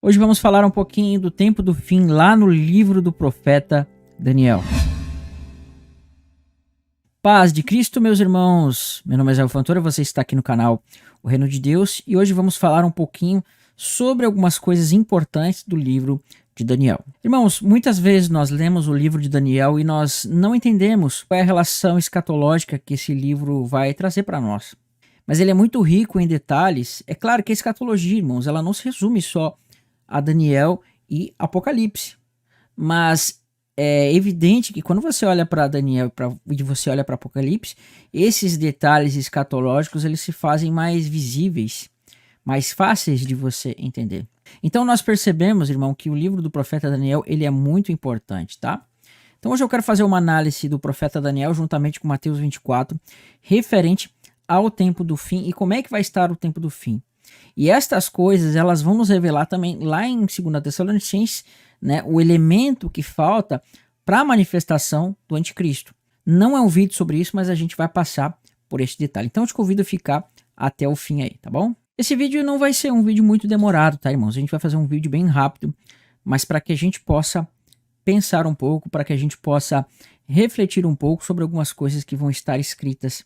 Hoje vamos falar um pouquinho do tempo do fim lá no livro do profeta Daniel. Paz de Cristo, meus irmãos. Meu nome é Zé Fantora, você está aqui no canal O Reino de Deus e hoje vamos falar um pouquinho sobre algumas coisas importantes do livro de Daniel. Irmãos, muitas vezes nós lemos o livro de Daniel e nós não entendemos qual é a relação escatológica que esse livro vai trazer para nós. Mas ele é muito rico em detalhes. É claro que a escatologia, irmãos, ela não se resume só a Daniel e Apocalipse. Mas é evidente que quando você olha para Daniel e você olha para Apocalipse, esses detalhes escatológicos eles se fazem mais visíveis, mais fáceis de você entender. Então nós percebemos, irmão, que o livro do profeta Daniel ele é muito importante, tá? Então hoje eu quero fazer uma análise do profeta Daniel juntamente com Mateus 24, referente ao tempo do fim e como é que vai estar o tempo do fim. E estas coisas, elas vão nos revelar também lá em 2 Tessalonicenses, né, o elemento que falta para a manifestação do anticristo. Não é um vídeo sobre isso, mas a gente vai passar por esse detalhe. Então eu te convido a ficar até o fim aí, tá bom? Esse vídeo não vai ser um vídeo muito demorado, tá, irmãos? A gente vai fazer um vídeo bem rápido, mas para que a gente possa pensar um pouco, para que a gente possa refletir um pouco sobre algumas coisas que vão estar escritas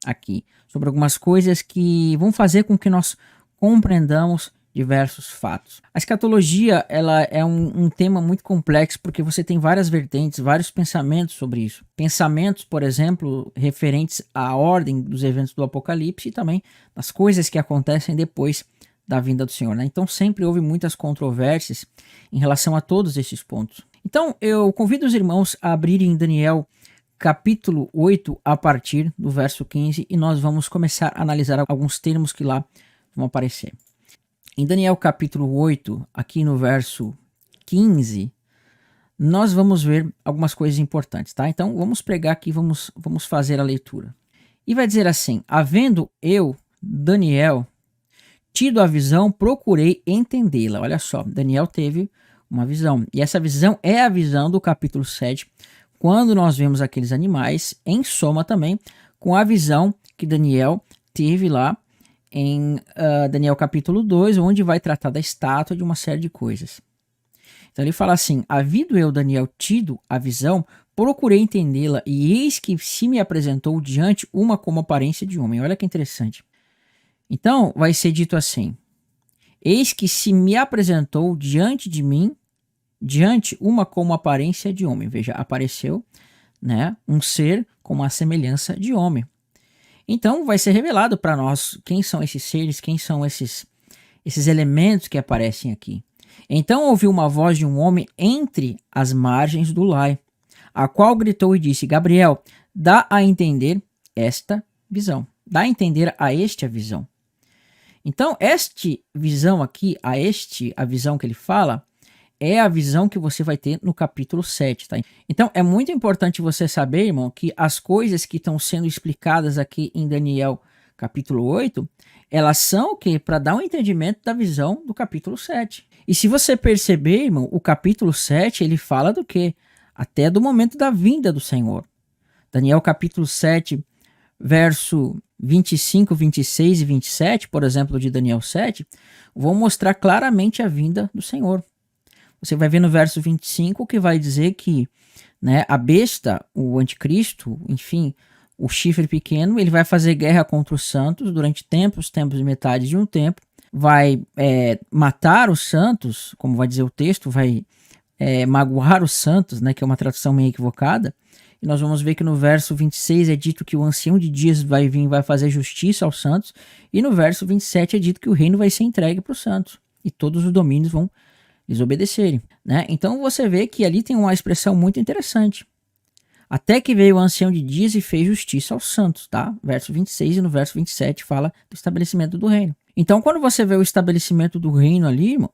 aqui, sobre algumas coisas que vão fazer com que nós compreendamos diversos fatos. A escatologia ela é um tema muito complexo porque você tem várias vertentes, vários pensamentos sobre isso. Pensamentos, por exemplo, referentes à ordem dos eventos do Apocalipse e também das coisas que acontecem depois da vinda do Senhor, né? Então sempre houve muitas controvérsias em relação a todos esses pontos. Então eu convido os irmãos a abrirem Daniel capítulo 8 a partir do verso 15 e nós vamos começar a analisar alguns termos que lá vão aparecer. Em Daniel capítulo 8, aqui no verso 15, nós vamos ver algumas coisas importantes, tá? Então vamos pregar aqui, vamos fazer a leitura. E vai dizer assim: havendo eu, Daniel, tido a visão, procurei entendê-la. Olha só, Daniel teve uma visão. E essa visão é a visão do capítulo 7, quando nós vemos aqueles animais, em soma também com a visão que Daniel teve lá em Daniel capítulo 2, onde vai tratar da estátua de uma série de coisas. Então ele fala assim: havido eu, Daniel, tido a visão, procurei entendê-la, e eis que se me apresentou diante uma como aparência de homem. Olha que interessante. Então vai ser dito assim: eis que se me apresentou diante de mim, diante uma como aparência de homem. Veja, apareceu, né, um ser com a semelhança de homem. Então vai ser revelado para nós quem são esses seres, quem são esses elementos que aparecem aqui. Então ouvi uma voz de um homem entre as margens do Lai, a qual gritou e disse: Gabriel, dá a entender esta visão. Dá a entender a este a visão. Então, esta visão aqui, a visão que ele fala, é a visão que você vai ter no capítulo 7, tá? Então, é muito importante você saber, irmão, que as coisas que estão sendo explicadas aqui em Daniel capítulo 8, elas são o quê? Para dar um entendimento da visão do capítulo 7. E se você perceber, irmão, o capítulo 7, ele fala do quê? Até do momento da vinda do Senhor. Daniel capítulo 7, verso 25, 26 e 27, por exemplo, de Daniel 7, vão mostrar claramente a vinda do Senhor. Você vai ver no verso 25 que vai dizer que, né, a besta, o anticristo, enfim, o chifre pequeno, ele vai fazer guerra contra os santos durante tempos e metade de um tempo, vai matar os santos, como vai dizer o texto, vai magoar os santos, né, que é uma tradução meio equivocada, e nós vamos ver que no verso 26 é dito que o ancião de dias vai vir e vai fazer justiça aos santos, e no verso 27 é dito que o reino vai ser entregue para os santos, e todos os domínios vão desobedecerem, né? Então você vê que ali tem uma expressão muito interessante. Até que veio o ancião de dias e fez justiça aos santos, tá? Verso 26 e no verso 27 fala do estabelecimento do reino. Então quando você vê o estabelecimento do reino ali, irmão,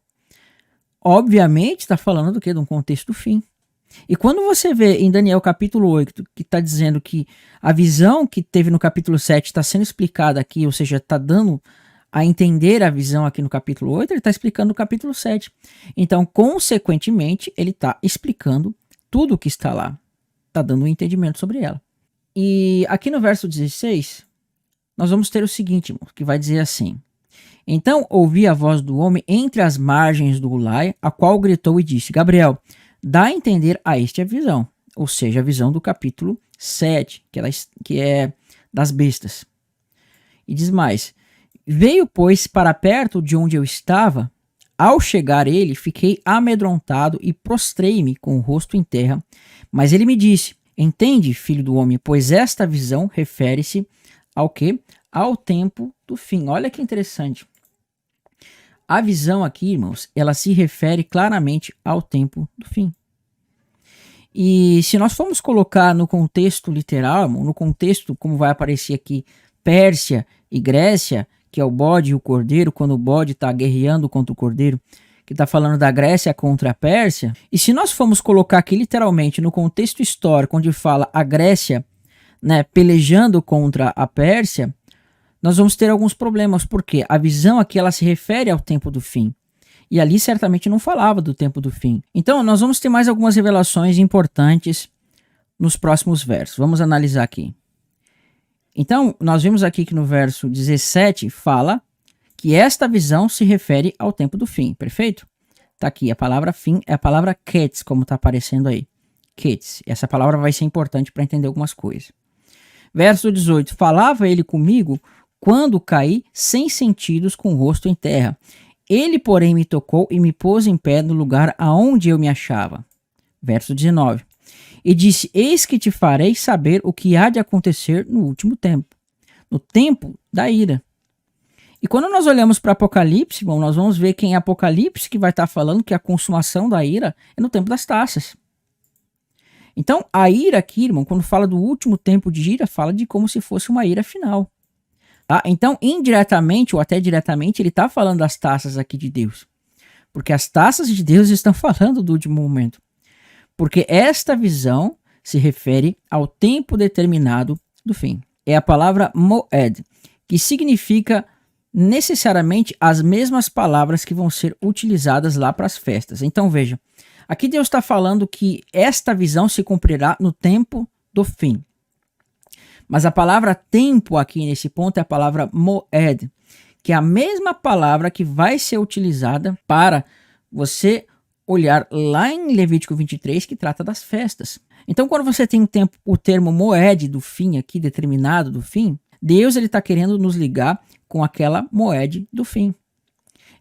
obviamente está falando do quê? De um contexto do fim. E quando você vê em Daniel capítulo 8, que está dizendo que a visão que teve no capítulo 7 está sendo explicada aqui, ou seja, está dando a entender a visão aqui no capítulo 8, ele está explicando no capítulo 7. Então, consequentemente, ele está explicando tudo o que está lá. Está dando um entendimento sobre ela. E aqui no verso 16, nós vamos ter o seguinte, que vai dizer assim: Então ouvi a voz do homem entre as margens do Ulai, a qual gritou e disse: Gabriel, dá a entender a este a visão, ou seja, a visão do capítulo 7, que é das bestas. E diz mais: veio, pois, para perto de onde eu estava. Ao chegar ele, fiquei amedrontado e prostrei-me com o rosto em terra. Mas ele me disse: entende, filho do homem, pois esta visão refere-se ao quê? Ao tempo do fim. Olha que interessante. A visão aqui, irmãos, ela se refere claramente ao tempo do fim. E se nós formos colocar no contexto literal, no contexto como vai aparecer aqui, Pérsia e Grécia, que é o bode e o cordeiro, quando o bode está guerreando contra o cordeiro, que está falando da Grécia contra a Pérsia. E se nós formos colocar aqui literalmente no contexto histórico, onde fala a Grécia, né, pelejando contra a Pérsia, nós vamos ter alguns problemas, porque a visão aqui ela se refere ao tempo do fim. E ali certamente não falava do tempo do fim. Então nós vamos ter mais algumas revelações importantes nos próximos versos. Vamos analisar aqui. Então, nós vimos aqui que no verso 17 fala que esta visão se refere ao tempo do fim, perfeito? Tá aqui, a palavra fim é a palavra ketz, como está aparecendo aí. Ketz. Essa palavra vai ser importante para entender algumas coisas. Verso 18, falava ele comigo quando caí sem sentidos com o rosto em terra. Ele, porém, me tocou e me pôs em pé no lugar aonde eu me achava. Verso 19. E disse: eis que te farei saber o que há de acontecer no último tempo, no tempo da ira. E quando nós olhamos para Apocalipse, bom, nós vamos ver que em Apocalipse que vai estar falando que a consumação da ira é no tempo das taças. Então, a ira aqui, irmão, quando fala do último tempo de ira, fala de como se fosse uma ira final. Tá? Então, indiretamente ou até diretamente, ele está falando das taças aqui de Deus. Porque as taças de Deus estão falando do último momento. Porque esta visão se refere ao tempo determinado do fim. É a palavra moed, que significa necessariamente as mesmas palavras que vão ser utilizadas lá para as festas. Então veja, aqui Deus está falando que esta visão se cumprirá no tempo do fim. Mas a palavra tempo aqui nesse ponto é a palavra moed, que é a mesma palavra que vai ser utilizada para você olhar lá em Levítico 23, que trata das festas. Então, quando você tem o termo moed do fim aqui, determinado do fim, Deus está querendo nos ligar com aquela moed do fim.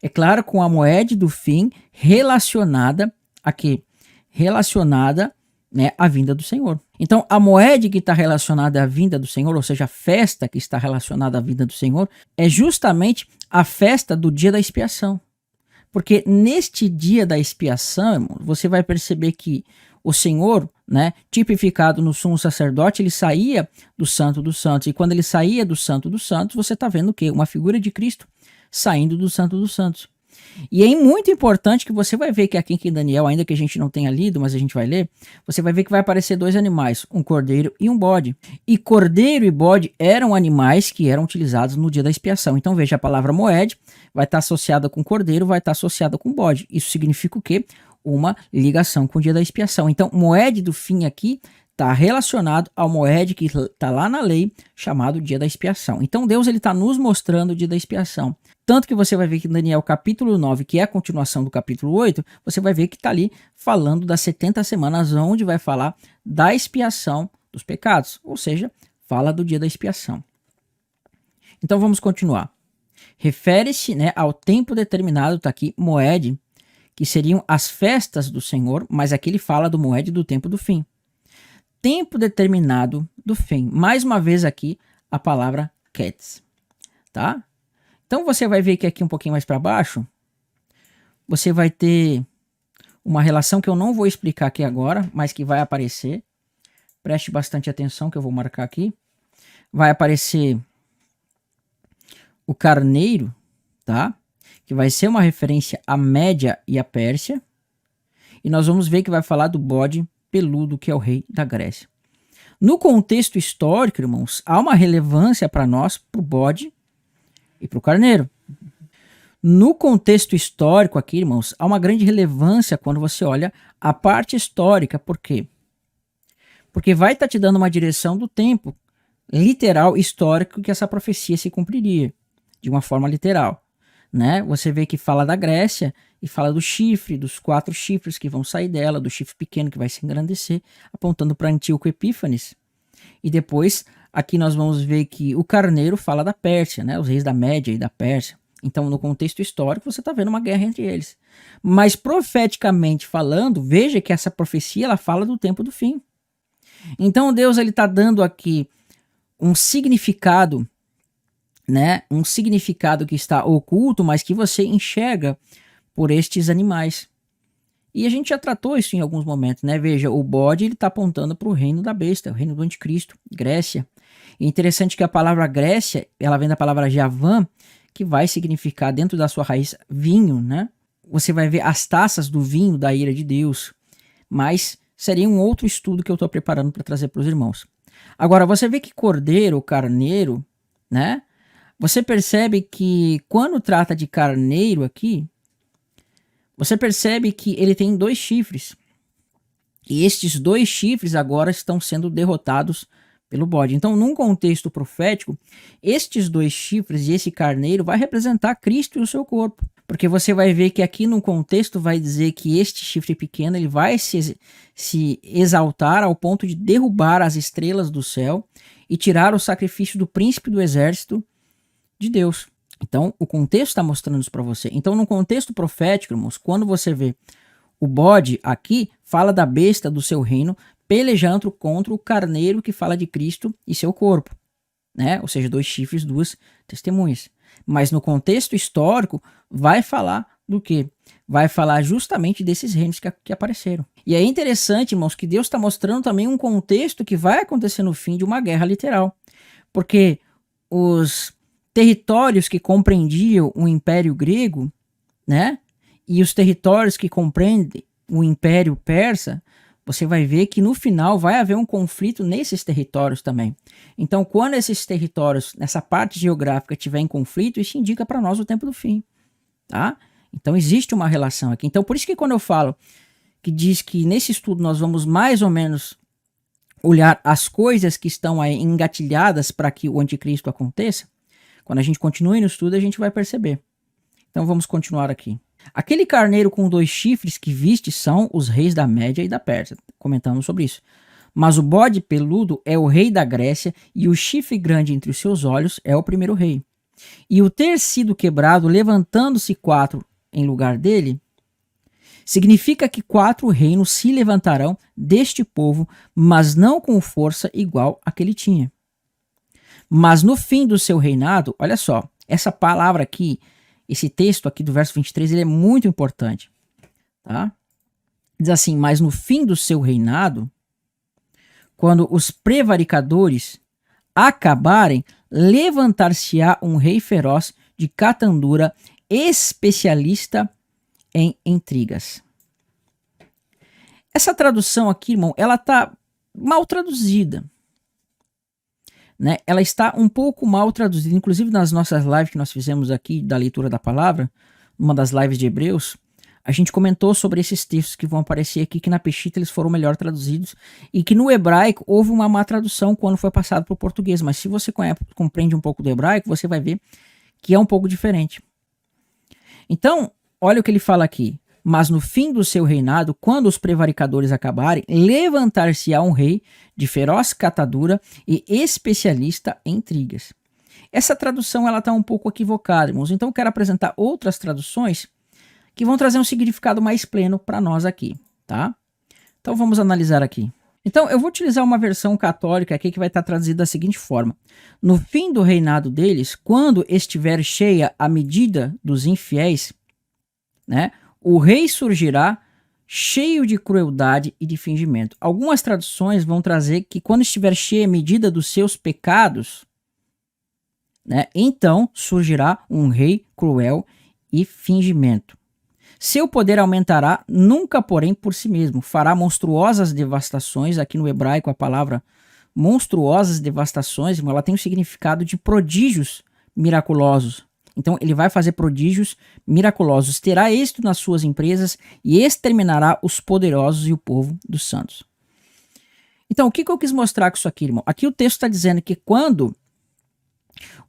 É claro, com a moed do fim relacionada a quê? Relacionada, né, à vinda do Senhor. Então, a moed que está relacionada à vinda do Senhor, ou seja, a festa que está relacionada à vinda do Senhor, é justamente a festa do dia da expiação. Porque neste dia da expiação, irmão, você vai perceber que o Senhor, né, tipificado no sumo sacerdote, ele saía do Santo dos Santos. E quando ele saía do Santo dos Santos, você está vendo o quê? Uma figura de Cristo saindo do Santo dos Santos. E é muito importante que você vai ver que aqui em Daniel, ainda que a gente não tenha lido, mas a gente vai ler, você vai ver que vai aparecer dois animais, um cordeiro e um bode. E cordeiro e bode eram animais que eram utilizados no dia da expiação. Então veja, a palavra moed vai estar associada com cordeiro, vai estar associada com bode. Isso significa o quê? Uma ligação com o dia da expiação. Então, moed do fim aqui está relacionado ao moed que está lá na lei, chamado dia da expiação. Então, Deus está nos mostrando o dia da expiação. Tanto que você vai ver que em Daniel capítulo 9, que é a continuação do capítulo 8, você vai ver que está ali falando das 70 semanas, onde vai falar da expiação dos pecados. Ou seja, fala do dia da expiação. Então, vamos continuar. Refere-se, né, ao tempo determinado, está aqui, moed, que seriam as festas do Senhor, mas aqui ele fala do moed do tempo do fim. Tempo determinado do fim. Mais uma vez aqui a palavra ketz, tá? Então você vai ver que aqui um pouquinho mais para baixo, você vai ter uma relação que eu não vou explicar aqui agora, mas que vai aparecer. Preste bastante atenção que eu vou marcar aqui. Vai aparecer o carneiro, tá? Que vai ser uma referência à Média e à Pérsia. E nós vamos ver que vai falar do bode peludo, que é o rei da Grécia. No contexto histórico, irmãos, há uma relevância para nós, para o bode e para o carneiro. No contexto histórico aqui, irmãos, há uma grande relevância quando você olha a parte histórica. Por quê? Porque vai estar te dando uma direção do tempo literal, histórico, que essa profecia se cumpriria, de uma forma literal. né? Você vê que fala da Grécia e fala do chifre, dos 4 chifres que vão sair dela, do chifre pequeno que vai se engrandecer, apontando para Antíoco Epífanes. E depois, aqui nós vamos ver que o carneiro fala da Pérsia, né? Os reis da Média e da Pérsia. Então, no contexto histórico, você está vendo uma guerra entre eles. Mas profeticamente falando, veja que essa profecia ela fala do tempo do fim. Então, Deus está dando aqui um significado, né? Um significado que está oculto, mas que você enxerga por estes animais. E a gente já tratou isso em alguns momentos, né? Veja, o bode está apontando para o reino da besta, o reino do anticristo, Grécia. E é interessante que a palavra Grécia, ela vem da palavra Javã, que vai significar dentro da sua raiz vinho, né? Você vai ver as taças do vinho da ira de Deus. Mas seria um outro estudo que eu estou preparando para trazer para os irmãos. Agora, você vê que cordeiro, carneiro, né? Você percebe que quando trata de carneiro aqui, você percebe que ele tem 2 chifres. E estes 2 chifres agora estão sendo derrotados pelo bode. Então, num contexto profético, estes 2 chifres e esse carneiro vai representar Cristo e o seu corpo. Porque você vai ver que aqui no contexto vai dizer que este chifre pequeno ele vai se exaltar ao ponto de derrubar as estrelas do céu e tirar o sacrifício do príncipe do exército de Deus. Então, o contexto está mostrando isso para você. Então, no contexto profético, irmãos, quando você vê o bode aqui, fala da besta do seu reino, pelejando contra o carneiro que fala de Cristo e seu corpo, né? Ou seja, 2 chifres, 2 testemunhas. Mas no contexto histórico, vai falar do quê? Vai falar justamente desses reinos que apareceram. E é interessante, irmãos, que Deus está mostrando também um contexto que vai acontecer no fim de uma guerra literal. Porque os territórios que compreendiam o Império Grego, né? E os territórios que compreendem o Império Persa, você vai ver que no final vai haver um conflito nesses territórios também. Então, quando esses territórios, nessa parte geográfica, tiver em conflito, isso indica para nós o tempo do fim, tá? Então, existe uma relação aqui. Então, por isso que quando eu falo que diz que nesse estudo nós vamos mais ou menos olhar as coisas que estão aí engatilhadas para que o anticristo aconteça, quando a gente continue no estudo, a gente vai perceber. Então, vamos continuar aqui. Aquele carneiro com 2 chifres que viste são os reis da Média e da Pérsia. Comentamos sobre isso. Mas o bode peludo é o rei da Grécia e o chifre grande entre os seus olhos é o primeiro rei. E o ter sido quebrado, levantando-se 4 em lugar dele, significa que 4 reinos se levantarão deste povo, mas não com força igual a que ele tinha. Mas no fim do seu reinado, olha só, essa palavra aqui, esse texto aqui do verso 23, ele é muito importante, tá? Diz assim, mas no fim do seu reinado, quando os prevaricadores acabarem, levantar-se-á um rei feroz de catandura, especialista em intrigas. Essa tradução aqui, irmão, ela tá mal traduzida. Né? Ela está um pouco mal traduzida, inclusive nas nossas lives que nós fizemos aqui da leitura da palavra, uma das lives de Hebreus, a gente comentou sobre esses textos que vão aparecer aqui, que na Peshitta eles foram melhor traduzidos, e que no hebraico houve uma má tradução quando foi passado para o português, mas se você compreende um pouco do hebraico, você vai ver que é um pouco diferente. Então, olha o que ele fala aqui. Mas no fim do seu reinado, quando os prevaricadores acabarem, levantar-se-á um rei de feroz catadura e especialista em intrigas. Essa tradução ela está um pouco equivocada, irmãos. Então eu quero apresentar outras traduções que vão trazer um significado mais pleno para nós aqui, tá? Então vamos analisar aqui. Então eu vou utilizar uma versão católica aqui que vai estar traduzida da seguinte forma. No fim do reinado deles, quando estiver cheia a medida dos infiéis, né? O rei surgirá cheio de crueldade e de fingimento. Algumas traduções vão trazer que quando estiver cheia a medida dos seus pecados, né, então surgirá um rei cruel e fingimento. Seu poder aumentará, nunca porém por si mesmo. Fará monstruosas devastações. Aqui no hebraico a palavra monstruosas devastações, ela tem o significado de prodígios miraculosos. Então ele vai fazer prodígios miraculosos, terá êxito nas suas empresas e exterminará os poderosos e o povo dos santos. Então o que eu quis mostrar com isso aqui, irmão? Aqui o texto está dizendo que quando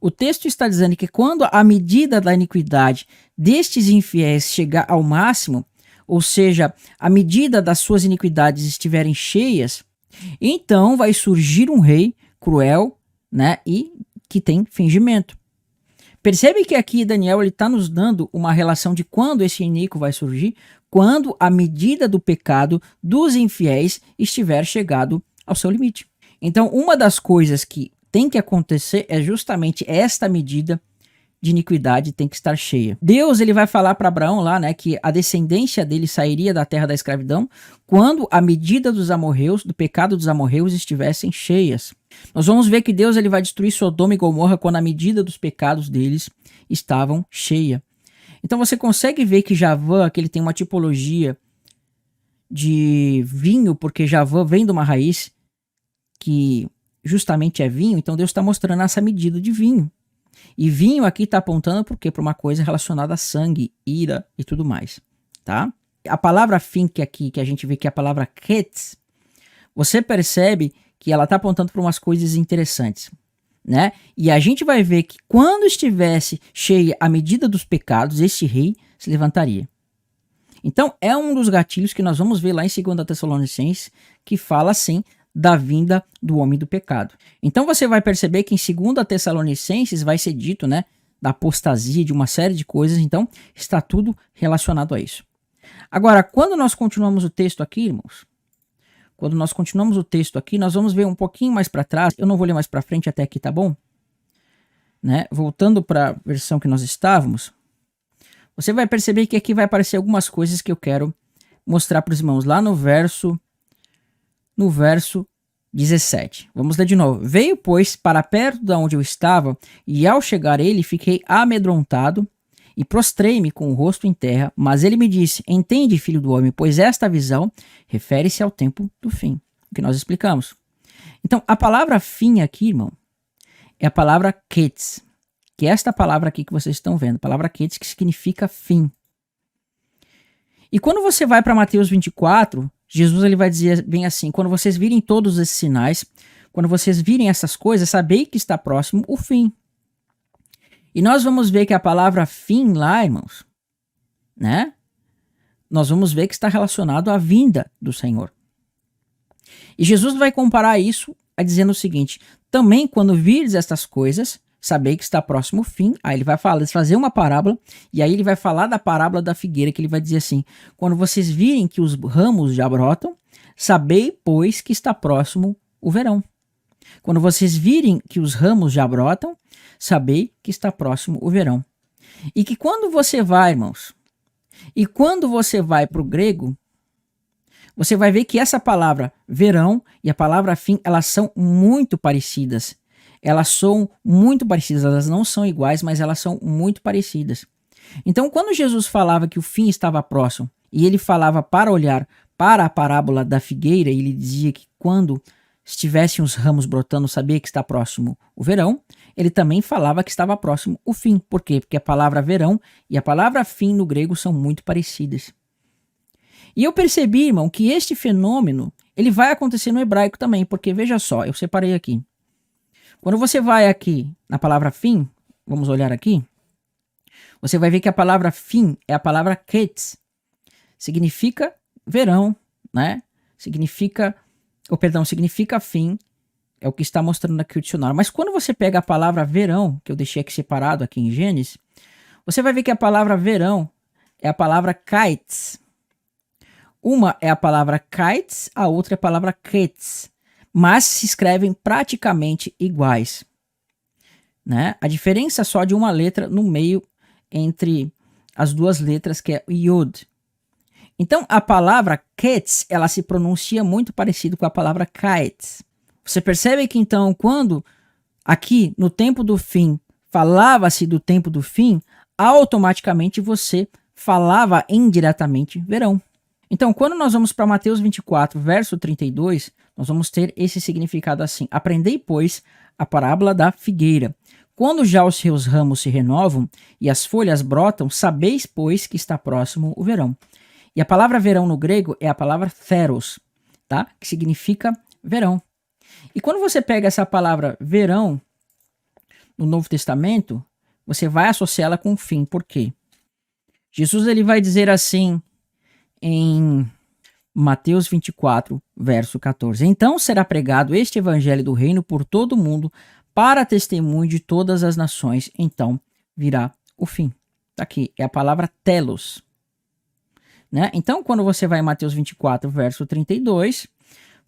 O texto está dizendo que quando a medida da iniquidade destes infiéis chegar ao máximo, ou seja, a medida das suas iniquidades estiverem cheias, então vai surgir um rei cruel, né, e que tem fingimento. Percebe que aqui Daniel está nos dando uma relação de quando esse iníquo vai surgir, quando a medida do pecado dos infiéis estiver chegado ao seu limite. Então, uma das coisas que tem que acontecer é justamente esta medida de iniquidade tem que estar cheia. Deus ele vai falar para Abraão lá, né, que a descendência dele sairia da terra da escravidão quando a medida dos amorreus, do pecado dos amorreus estivessem cheias. Nós vamos ver que Deus ele vai destruir Sodoma e Gomorra quando a medida dos pecados deles estavam cheia. Então você consegue ver que Javã, que ele tem uma tipologia de vinho, porque Javã vem de uma raiz que justamente é vinho, então Deus está mostrando essa medida de vinho. E vinho aqui está apontando por quê? Para uma coisa relacionada a sangue, ira e tudo mais, tá? A palavra fim que aqui, que a gente vê que é a palavra ketz, você percebe que ela está apontando para umas coisas interessantes, né? E a gente vai ver que quando estivesse cheia a medida dos pecados, este rei se levantaria. Então é um dos gatilhos que nós vamos ver lá em 2 Tessalonicenses, que fala assim da vinda do homem do pecado. Então você vai perceber que em 2 Tessalonicenses vai ser dito, né, da apostasia, de uma série de coisas, então está tudo relacionado a isso. Agora, quando nós continuamos o texto aqui, irmãos, quando nós continuamos o texto aqui, nós vamos ver um pouquinho mais para trás, eu não vou ler mais para frente até aqui, tá bom? Né? Voltando para a versão que nós estávamos, você vai perceber que aqui vai aparecer algumas coisas que eu quero mostrar para os irmãos, lá no verso 17. Vamos ler de novo. Veio, pois, para perto de onde eu estava, e ao chegar ele, fiquei amedrontado e prostrei-me com o rosto em terra, mas ele me disse, entende, filho do homem, pois esta visão refere-se ao tempo do fim, que nós explicamos. Então, a palavra fim aqui, irmão, é a palavra ketz, que é esta palavra aqui que vocês estão vendo, a palavra ketz que significa fim. E quando você vai para Mateus 24, Jesus ele vai dizer bem assim, quando vocês virem todos esses sinais, quando vocês virem essas coisas, sabei que está próximo o fim. E nós vamos ver que a palavra fim lá, irmãos, né? Nós vamos ver que está relacionado à vinda do Senhor. E Jesus vai comparar isso dizendo o seguinte, também quando vires estas coisas, sabei que está próximo o fim. Aí ele vai fazer uma parábola, e aí ele vai falar da parábola da figueira, que ele vai dizer assim, quando vocês virem que os ramos já brotam, sabei, pois, que está próximo o verão. Quando vocês virem que os ramos já brotam, sabei que está próximo o verão. E que quando você vai, irmãos, e quando você vai para o grego, você vai ver que essa palavra verão e a palavra fim, elas são muito parecidas. Elas são muito parecidas, elas não são iguais, mas elas são muito parecidas. Então, quando Jesus falava que o fim estava próximo, e ele falava para olhar para a parábola da figueira, e ele dizia que quando estivessem os ramos brotando, sabia que está próximo o verão, ele também falava que estava próximo o fim. Por quê? Porque a palavra verão e a palavra fim no grego são muito parecidas. E eu percebi, irmão, que este fenômeno, ele vai acontecer no hebraico também, porque veja só, eu separei aqui. Quando você vai aqui na palavra fim, vamos olhar aqui, você vai ver que a palavra fim é a palavra ketz, significa verão, né? Significa fim, é o que está mostrando aqui o dicionário. Mas quando você pega a palavra verão, que eu deixei aqui separado aqui em Gênesis, você vai ver que a palavra verão é a palavra kites. Uma é a palavra kites, a outra é a palavra ketz, mas se escrevem praticamente iguais, né? A diferença é só de uma letra no meio entre as duas letras, que é Yod. Então, a palavra ketz, ela se pronuncia muito parecido com a palavra kites. Você percebe que, então, quando aqui, no tempo do fim, falava-se do tempo do fim, automaticamente você falava indiretamente verão. Então, quando nós vamos para Mateus 24, verso 32, nós vamos ter esse significado assim. Aprendei, pois, a parábola da figueira. Quando já os seus ramos se renovam e as folhas brotam, sabeis, pois, que está próximo o verão. E a palavra verão no grego é a palavra theros, tá? Que significa verão. E quando você pega essa palavra verão no Novo Testamento, você vai associá-la com o fim. Por quê? Jesus ele vai dizer assim em Mateus 24, verso 14. Então será pregado este evangelho do reino por todo o mundo para testemunho de todas as nações. Então virá o fim. Tá aqui, é a palavra telos. Né? Então, quando você vai em Mateus 24, verso 32,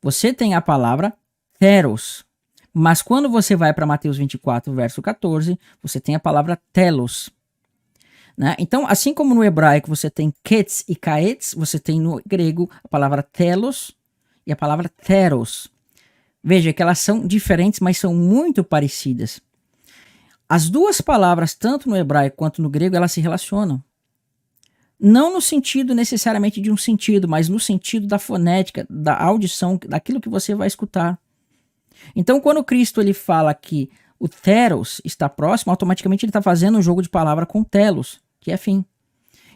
você tem a palavra theros. Mas quando você vai para Mateus 24, verso 14, você tem a palavra telos. Né? Então, assim como no hebraico você tem ketz e kaetz, você tem no grego a palavra telos e a palavra theros. Veja que elas são diferentes, mas são muito parecidas. As duas palavras, tanto no hebraico quanto no grego, elas se relacionam. Não no sentido necessariamente de um sentido, mas no sentido da fonética, da audição, daquilo que você vai escutar. Então, quando Cristo ele fala que o theros está próximo, automaticamente ele está fazendo um jogo de palavra com telos, que é fim.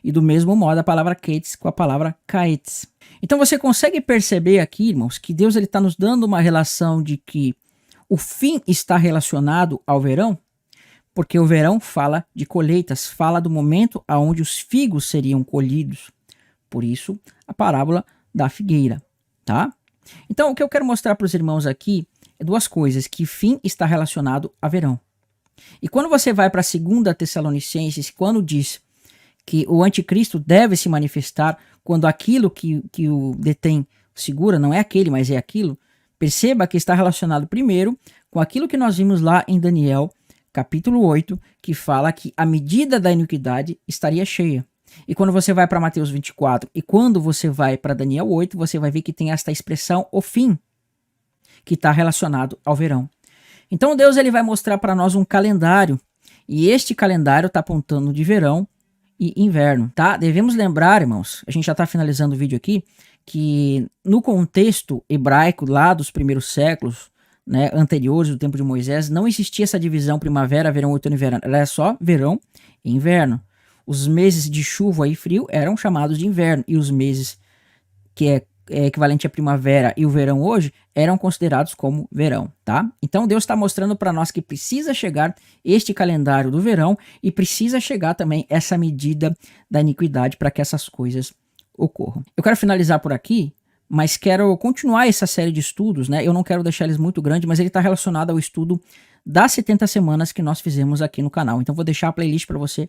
E do mesmo modo a palavra ketz com a palavra kaetz. Então você consegue perceber aqui, irmãos, que Deus está nos dando uma relação de que o fim está relacionado ao verão? Porque o verão fala de colheitas, fala do momento onde os figos seriam colhidos. Por isso, a parábola da figueira, tá? Então, o que eu quero mostrar para os irmãos aqui é duas coisas, que fim está relacionado a verão. E quando você vai para a 2 Tessalonicenses, quando diz que o anticristo deve se manifestar quando aquilo que o detém segura, não é aquele, mas é aquilo, perceba que está relacionado primeiro com aquilo que nós vimos lá em Daniel, capítulo 8, que fala que a medida da iniquidade estaria cheia. E quando você vai para Mateus 24 e quando você vai para Daniel 8, você vai ver que tem esta expressão, o fim, que está relacionado ao verão. Então Deus ele vai mostrar para nós um calendário, e este calendário está apontando de verão e inverno, tá? Devemos lembrar, irmãos, a gente já está finalizando o vídeo aqui, que no contexto hebraico lá dos primeiros séculos, né, anteriores do tempo de Moisés, não existia essa divisão primavera, verão, outono e verão. Era só verão e inverno. Os meses de chuva e frio eram chamados de inverno, e os meses que é equivalente à primavera e o verão hoje eram considerados como verão, tá? Então Deus está mostrando para nós que precisa chegar este calendário do verão e precisa chegar também essa medida da iniquidade para que essas coisas ocorram. Eu quero finalizar por aqui, mas quero continuar essa série de estudos, né? Eu não quero deixar eles muito grandes, mas ele está relacionado ao estudo das 70 semanas que nós fizemos aqui no canal. Então vou deixar a playlist para você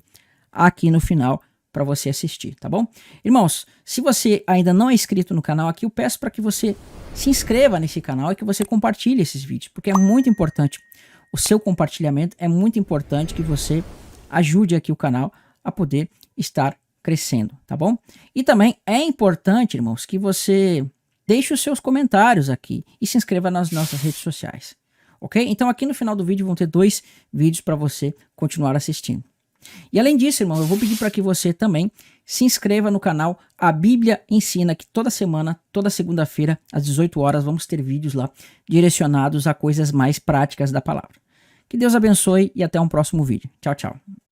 aqui no final para você assistir, tá bom? Irmãos, se você ainda não é inscrito no canal aqui, eu peço para que você se inscreva nesse canal e que você compartilhe esses vídeos, porque é muito importante o seu compartilhamento, é muito importante que você ajude aqui o canal a poder estar crescendo, tá bom? E também é importante, irmãos, que você deixe os seus comentários aqui e se inscreva nas nossas redes sociais, ok? Então aqui no final do vídeo vão ter 2 vídeos para você continuar assistindo. E além disso, irmão, eu vou pedir para que você também se inscreva no canal A Bíblia Ensina, que toda semana, toda segunda-feira, às 18 horas, vamos ter vídeos lá direcionados a coisas mais práticas da palavra. Que Deus abençoe e até um próximo vídeo. Tchau, tchau.